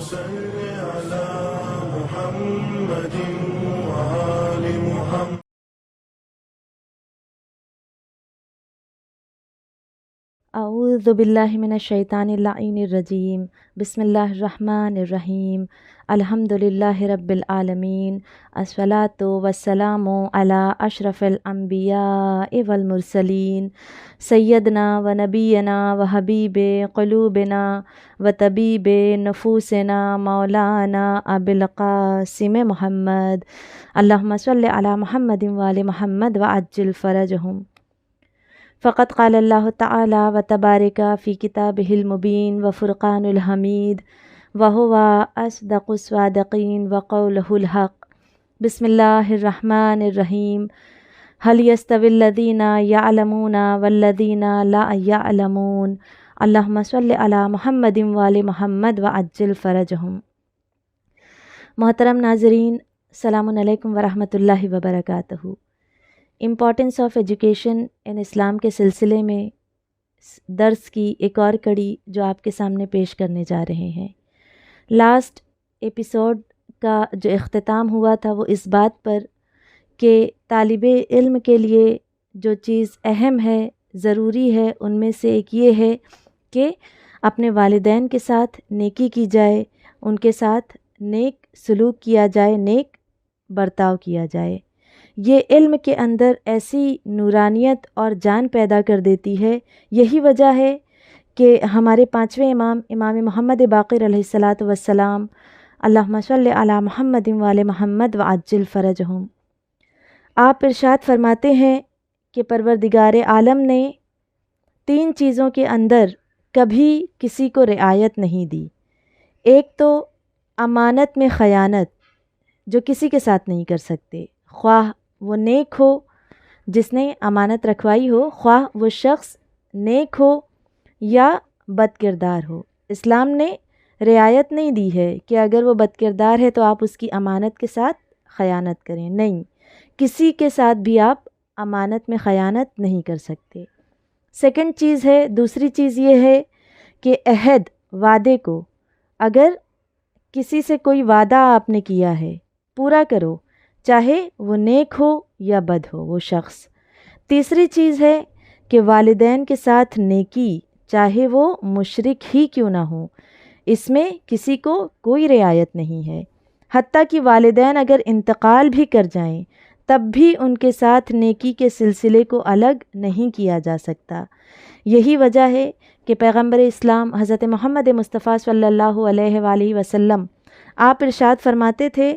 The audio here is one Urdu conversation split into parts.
صل على محمد وآل محمد. اعوذ باللہ من الشیطان اللعین الرجیم. بسم اللہ الرحمن الرحیم. الحمد للہ رب العالمین. الصلاۃ والسلام علی اشرف الانبیاء والمرسلین سیدنا و نبینا و حبیب قلوبنا و طبیب نفوسنا مولانا ابی القاسم محمد. اللہم صل علی محمد وآل محمد وعجل فرجہم. فقط قال اللہ تعالی و تبارک فی کتابہ المبین و فرقان الحمید وہو اصدق الصادقین و قولہ الحق. بسم اللہ الرحمن الرحیم. هل يستوي الذین یعلمون والذین لا یعلمون. اللہم صل علی محمد وآل محمد وعجل فرجہم. محترم ناظرین، السلام علیکم ورحمۃ اللہ وبرکاتہ. امپورٹنس آف ایجوکیشن ان اسلام کے سلسلے میں درس کی ایک اور کڑی جو آپ کے سامنے پیش کرنے جا رہے ہیں. لاسٹ ایپیسوڈ کا جو اختتام ہوا تھا وہ اس بات پر کہ طالب علم کے لیے جو چیز اہم ہے، ضروری ہے، ان میں سے ایک یہ ہے کہ اپنے والدین کے ساتھ نیکی کی جائے، ان کے ساتھ نیک سلوک کیا جائے، نیک برتاؤ کیا جائے. یہ علم کے اندر ایسی نورانیت اور جان پیدا کر دیتی ہے. یہی وجہ ہے کہ ہمارے پانچویں امام محمد باقر علیہ الصلاۃ والسلام، اللہم صل علی محمد وآل محمد وعجل فرجہم، آپ ارشاد فرماتے ہیں کہ پروردگار عالم نے 3 چیزوں کے اندر کبھی کسی کو رعایت نہیں دی. ایک تو امانت میں خیانت، جو کسی کے ساتھ نہیں کر سکتے، خواہ وہ نیک ہو جس نے امانت رکھوائی ہو، خواہ وہ شخص نیک ہو یا بد کردار ہو. اسلام نے رعایت نہیں دی ہے کہ اگر وہ بد کردار ہے تو آپ اس کی امانت کے ساتھ خیانت کریں. نہیں، کسی کے ساتھ بھی آپ امانت میں خیانت نہیں کر سکتے. سیکنڈ چیز ہے، دوسری چیز یہ ہے کہ عہد، وعدے کو، اگر کسی سے کوئی وعدہ آپ نے کیا ہے پورا کرو، چاہے وہ نیک ہو یا بد ہو وہ شخص. تیسری چیز ہے کہ والدین کے ساتھ نیکی، چاہے وہ مشرک ہی کیوں نہ ہو، اس میں کسی کو کوئی رعایت نہیں ہے. حتیٰ کہ والدین اگر انتقال بھی کر جائیں تب بھی ان کے ساتھ نیکی کے سلسلے کو الگ نہیں کیا جا سکتا. یہی وجہ ہے کہ پیغمبر اسلام حضرت محمد مصطفیٰ صلی اللہ علیہ وآلہ وسلم آپ ارشاد فرماتے تھے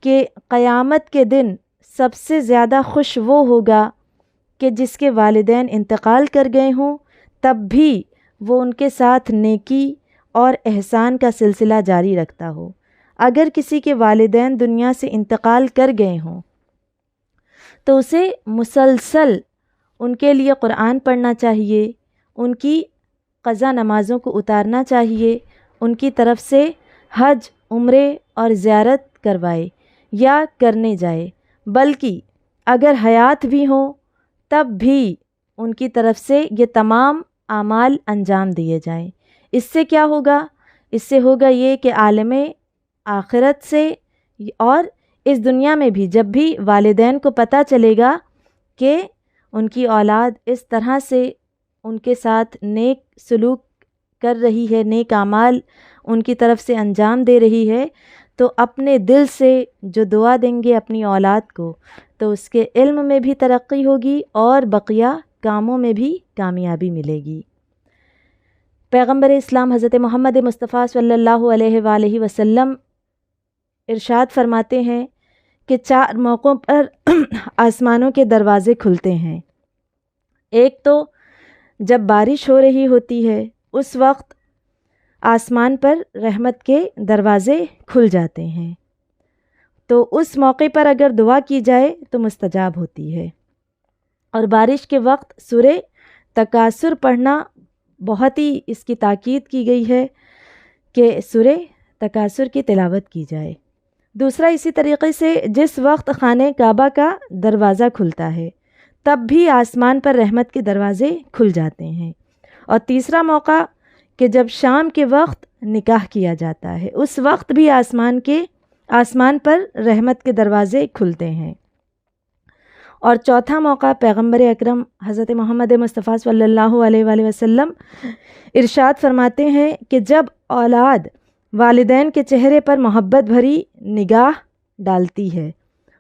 کہ قیامت کے دن سب سے زیادہ خوش وہ ہوگا کہ جس کے والدین انتقال کر گئے ہوں تب بھی وہ ان کے ساتھ نیکی اور احسان کا سلسلہ جاری رکھتا ہو. اگر کسی کے والدین دنیا سے انتقال کر گئے ہوں تو اسے مسلسل ان کے لیے قرآن پڑھنا چاہیے، ان کی قضا نمازوں کو اتارنا چاہیے، ان کی طرف سے حج، عمرے اور زیارت کروائے یا کرنے جائے. بلکہ اگر حیات بھی ہوں تب بھی ان کی طرف سے یہ تمام اعمال انجام دیے جائیں. اس سے کیا ہوگا؟ اس سے ہوگا یہ کہ عالم آخرت سے اور اس دنیا میں بھی جب بھی والدین کو پتہ چلے گا کہ ان کی اولاد اس طرح سے ان کے ساتھ نیک سلوک کر رہی ہے، نیک اعمال ان کی طرف سے انجام دے رہی ہے، تو اپنے دل سے جو دعا دیں گے اپنی اولاد کو تو اس کے علم میں بھی ترقی ہوگی اور بقیہ کاموں میں بھی کامیابی ملے گی. پیغمبر اسلام حضرت محمد مصطفیٰ صلی اللہ علیہ وآلہ وسلم ارشاد فرماتے ہیں کہ 4 موقعوں پر آسمانوں کے دروازے کھلتے ہیں. ایک تو جب بارش ہو رہی ہوتی ہے اس وقت آسمان پر رحمت کے دروازے کھل جاتے ہیں، تو اس موقع پر اگر دعا کی جائے تو مستجاب ہوتی ہے. اور بارش کے وقت سورہ تکاثر پڑھنا بہت ہی اس کی تاکید کی گئی ہے کہ سورہ تکاثر کی تلاوت کی جائے. دوسرا، اسی طریقے سے جس وقت خانہ کعبہ کا دروازہ کھلتا ہے تب بھی آسمان پر رحمت کے دروازے کھل جاتے ہیں. اور تیسرا موقع کہ جب شام کے وقت نکاح کیا جاتا ہے، اس وقت بھی آسمان پر رحمت کے دروازے کھلتے ہیں۔ اور چوتھا موقع پیغمبر اکرم حضرت محمد مصطفیٰ صلی اللہ علیہ وآلہ وسلم ارشاد فرماتے ہیں کہ جب اولاد والدین کے چہرے پر محبت بھری نگاہ ڈالتی ہے،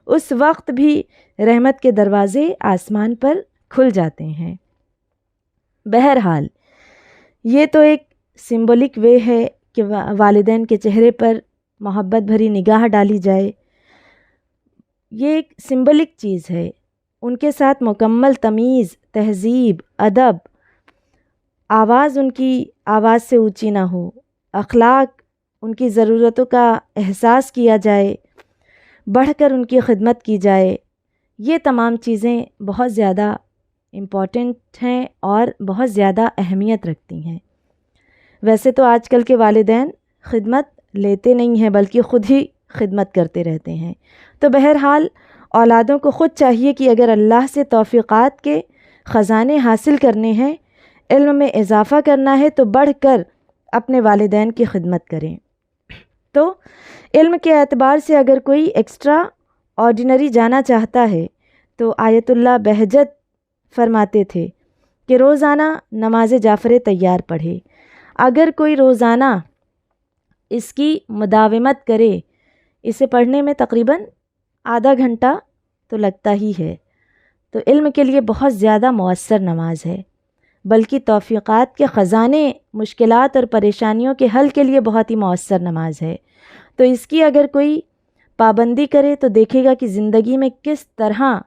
اس وقت بھی رحمت کے دروازے آسمان پر کھل جاتے ہیں۔ بہرحال یہ تو ایک سمبولک وے ہے کہ والدین کے چہرے پر محبت بھری نگاہ ڈالی جائے، یہ ایک سمبولک چیز ہے۔ ان کے ساتھ مکمل تمیز، تہذیب، ادب، آواز ان کی آواز سے اونچی نہ ہو، اخلاق، ان کی ضرورتوں کا احساس کیا جائے، بڑھ کر ان کی خدمت کی جائے، یہ تمام چیزیں بہت زیادہ امپورٹنٹ ہیں اور بہت زیادہ اہمیت رکھتی ہیں۔ ویسے تو آج کل کے والدین خدمت لیتے نہیں ہیں بلکہ خود ہی خدمت کرتے رہتے ہیں۔ تو بہرحال اولادوں کو خود چاہیے کہ اگر اللہ سے توفیقات کے خزانے حاصل کرنے ہیں، علم میں اضافہ کرنا ہے، تو بڑھ کر اپنے والدین کی خدمت کریں۔ تو علم کے اعتبار سے اگر کوئی ایکسٹرا آرڈینری جانا چاہتا ہے تو آیت اللہ بہجت فرماتے تھے کہ روزانہ نماز جعفر طیار پڑھے۔ اگر کوئی روزانہ اس کی مداومت کرے، اسے پڑھنے میں تقریباً آدھا گھنٹہ تو لگتا ہی ہے، تو علم کے لیے بہت زیادہ مؤثر نماز ہے، بلکہ توفیقات کے خزانے، مشکلات اور پریشانیوں کے حل کے لیے بہت ہی مؤثر نماز ہے۔ تو اس کی اگر کوئی پابندی کرے تو دیکھے گا کہ زندگی میں کس طرح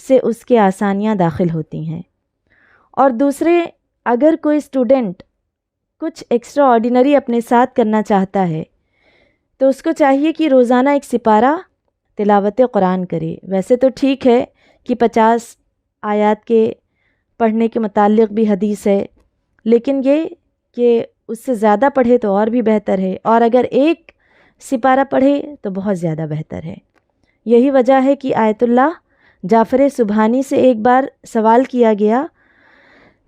سے اس کے آسانیاں داخل ہوتی ہیں۔ اور دوسرے، اگر کوئی اسٹوڈنٹ کچھ ایکسٹرا آرڈینری اپنے ساتھ کرنا چاہتا ہے تو اس کو چاہیے کہ روزانہ ایک سپارہ تلاوت قرآن کرے۔ ویسے تو ٹھیک ہے کہ 50 آیات کے پڑھنے کے متعلق بھی حدیث ہے، لیکن یہ کہ اس سے زیادہ پڑھے تو اور بھی بہتر ہے، اور اگر ایک سپارہ پڑھے تو بہت زیادہ بہتر ہے۔ یہی وجہ ہے کہ آیت اللہ جعفر سبحانی سے ایک بار سوال کیا گیا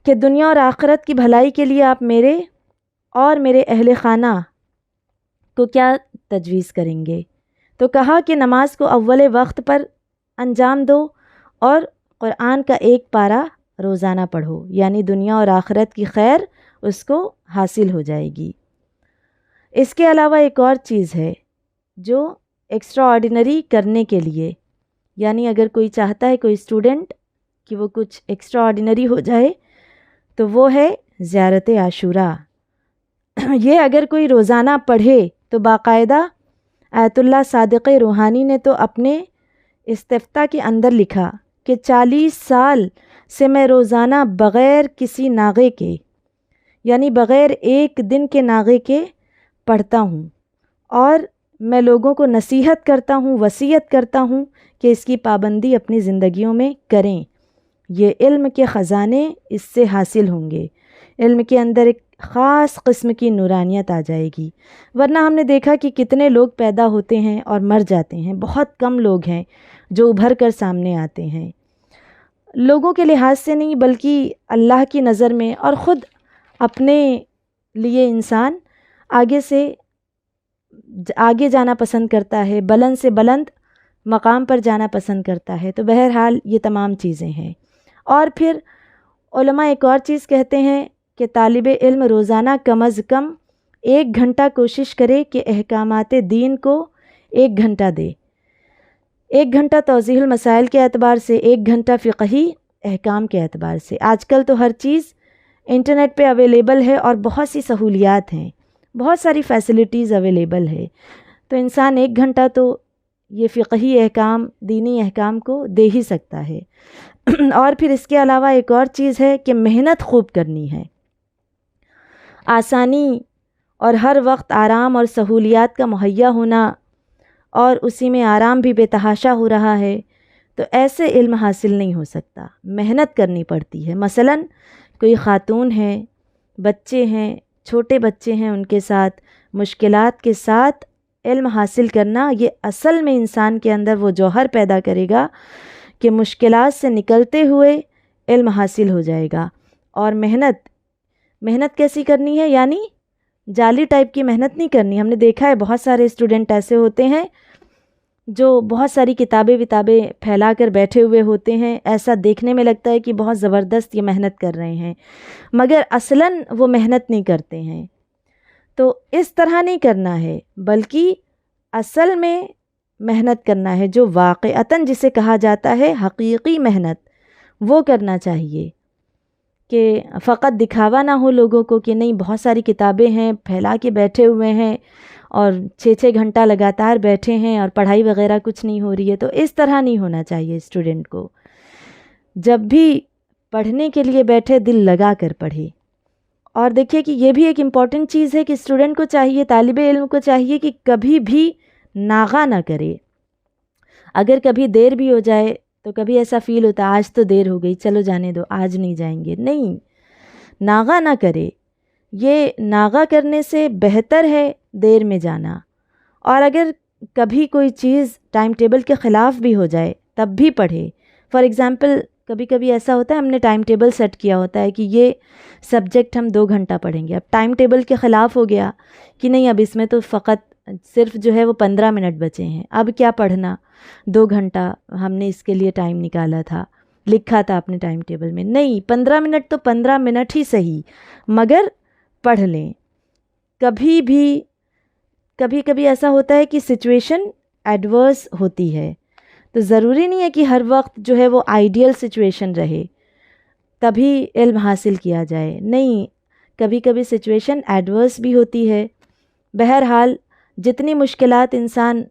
کہ دنیا اور آخرت کی بھلائی کے لیے آپ میرے اور میرے اہل خانہ کو کیا تجویز کریں گے؟ تو کہا کہ نماز کو اول وقت پر انجام دو اور قرآن کا ایک پارہ روزانہ پڑھو، یعنی دنیا اور آخرت کی خیر اس کو حاصل ہو جائے گی۔ اس کے علاوہ ایک اور چیز ہے جو ایکسٹرا آرڈینری کرنے کے لیے، یعنی اگر کوئی چاہتا ہے، کوئی اسٹوڈنٹ، کہ وہ کچھ ایکسٹرا آرڈینری ہو جائے تو وہ ہے زیارت عاشوراء۔ یہ اگر کوئی روزانہ پڑھے تو باقاعدہ آیت اللہ صادق روحانی نے تو اپنے استفتاء کے اندر لکھا کہ 40 سال سے میں روزانہ بغیر کسی ناغے کے، یعنی بغیر ایک دن کے ناغے کے پڑھتا ہوں، اور میں لوگوں کو نصیحت کرتا ہوں، وصیت کرتا ہوں کہ اس کی پابندی اپنی زندگیوں میں کریں۔ یہ علم کے خزانے اس سے حاصل ہوں گے، علم کے اندر ایک خاص قسم کی نورانیت آ جائے گی۔ ورنہ ہم نے دیکھا کہ کتنے لوگ پیدا ہوتے ہیں اور مر جاتے ہیں، بہت کم لوگ ہیں جو ابھر کر سامنے آتے ہیں، لوگوں کے لحاظ سے نہیں بلکہ اللہ کی نظر میں، اور خود اپنے لیے انسان آگے سے آگے جانا پسند کرتا ہے، بلند سے بلند مقام پر جانا پسند کرتا ہے۔ تو بہرحال یہ تمام چیزیں ہیں۔ اور پھر علماء ایک اور چیز کہتے ہیں کہ طالب علم روزانہ کم از کم 1 گھنٹہ کوشش کرے کہ احکامات دین کو 1 گھنٹہ دے، 1 گھنٹہ توضیح المسائل کے اعتبار سے، 1 گھنٹہ فقہی احکام کے اعتبار سے۔ آج کل تو ہر چیز انٹرنیٹ پہ اویلیبل ہے اور بہت سی سہولیات ہیں، بہت ساری فیسلٹیز اویلیبل ہے، تو انسان 1 گھنٹہ تو یہ فقہی احکام، دینی احکام کو دے ہی سکتا ہے۔ اور پھر اس کے علاوہ ایک اور چیز ہے کہ محنت خوب کرنی ہے۔ آسانی اور ہر وقت آرام اور سہولیات کا مہیا ہونا، اور اسی میں آرام بھی بے تحاشا ہو رہا ہے، تو ایسے علم حاصل نہیں ہو سکتا، محنت کرنی پڑتی ہے۔ مثلاً کوئی خاتون ہے، بچے ہیں، چھوٹے بچے ہیں، ان کے ساتھ مشکلات کے ساتھ علم حاصل کرنا، یہ اصل میں انسان کے اندر وہ جوہر پیدا کرے گا کہ مشکلات سے نکلتے ہوئے علم حاصل ہو جائے گا۔ اور محنت کیسی کرنی ہے؟ یعنی جعلی ٹائپ کی محنت نہیں کرنی. ہم نے دیکھا ہے بہت سارے اسٹوڈنٹ ایسے ہوتے ہیں جو بہت ساری کتابیں پھیلا کر بیٹھے ہوئے ہوتے ہیں. ایسا دیکھنے میں لگتا ہے کہ بہت زبردست یہ محنت کر رہے ہیں، مگر اصلاً وہ محنت نہیں کرتے ہیں. تو اس طرح نہیں کرنا ہے، بلکہ اصل میں محنت کرنا ہے، جو واقعتاً جسے کہا جاتا ہے حقیقی محنت، وہ کرنا چاہیے. کہ فقط دکھاوا نہ ہو لوگوں کو کہ نہیں بہت ساری کتابیں ہیں، پھیلا کے بیٹھے ہوئے ہیں اور 6 گھنٹہ لگاتار بیٹھے ہیں اور پڑھائی وغیرہ کچھ نہیں ہو رہی ہے. تو اس طرح نہیں ہونا چاہیے اسٹوڈنٹ کو. جب بھی پڑھنے کے لیے بیٹھے دل لگا کر پڑھے. اور دیکھیے کہ یہ بھی ایک امپورٹنٹ چیز ہے کہ اسٹوڈنٹ کو چاہیے، طالب علم کو چاہیے کہ کبھی بھی ناغہ نہ کرے. اگر کبھی دیر بھی ہو جائے تو کبھی ایسا فیل ہوتا ہے آج تو دیر ہو گئی، چلو جانے دو، آج نہیں جائیں گے. نہیں، ناغہ نہ کرے. یہ ناغہ کرنے سے بہتر ہے دیر میں جانا. اور اگر کبھی کوئی چیز ٹائم ٹیبل کے خلاف بھی ہو جائے تب بھی پڑھے. فار ایگزامپل کبھی کبھی ایسا ہوتا ہے ہم نے ٹائم ٹیبل سیٹ کیا ہوتا ہے کہ یہ سبجیکٹ ہم 2 گھنٹہ پڑھیں گے. اب ٹائم ٹیبل کے خلاف ہو گیا کہ نہیں اب اس میں تو فقط صرف جو ہے وہ 15 منٹ بچے ہیں، اب کیا پڑھنا، 2 گھنٹہ ہم نے اس کے لیے ٹائم نکالا تھا، لکھا تھا اپنے ٹائم ٹیبل میں. نہیں، 15 منٹ تو 15 منٹ ہی صحیح، مگر پڑھ لیں. کبھی ایسا ہوتا ہے کہ سچویشن ایڈورس ہوتی ہے، تو ضروری نہیں ہے کہ ہر وقت جو ہے وہ آئیڈیل سچویشن رہے تبھی علم حاصل کیا جائے. نہیں، کبھی کبھی سچویشن ایڈورس بھی ہوتی ہے. بہرحال جتنی مشکلات انسان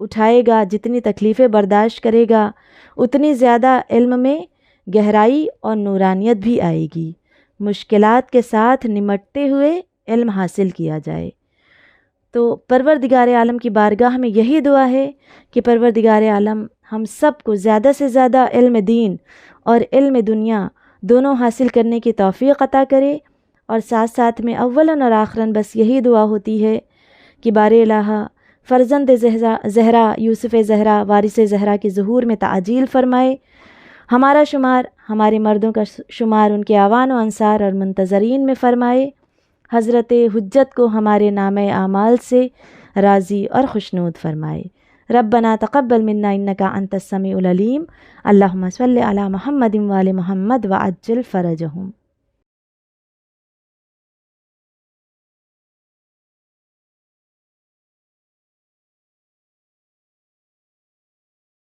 اٹھائے گا، جتنی تکلیفیں برداشت کرے گا، اتنی زیادہ علم میں گہرائی اور نورانیت بھی آئے گی. مشکلات کے ساتھ نمٹتے ہوئے علم حاصل کیا جائے. تو پروردگار عالم کی بارگاہ میں یہی دعا ہے کہ پروردگار عالم ہم سب کو زیادہ سے زیادہ علم دین اور علم دنیا دونوں حاصل کرنے کی توفیق عطا کرے. اور ساتھ ساتھ میں اولاً اور آخراً بس یہی دعا ہوتی ہے کہ بار الہ فرزند زہرا یوسف زہرا وارث زہرا کے ظہور میں تعجیل فرمائے. ہمارا شمار، ہمارے مردوں کا شمار ان کے اعوان و انصار اور منتظرین میں فرمائے. حضرت حجت کو ہمارے نام اعمال سے راضی اور خوشنود فرمائے. ربنا تقبل منا انکا انت السمیع العلیم. اللہم صلی علی محمد و آل محمد وعجل فرجہم.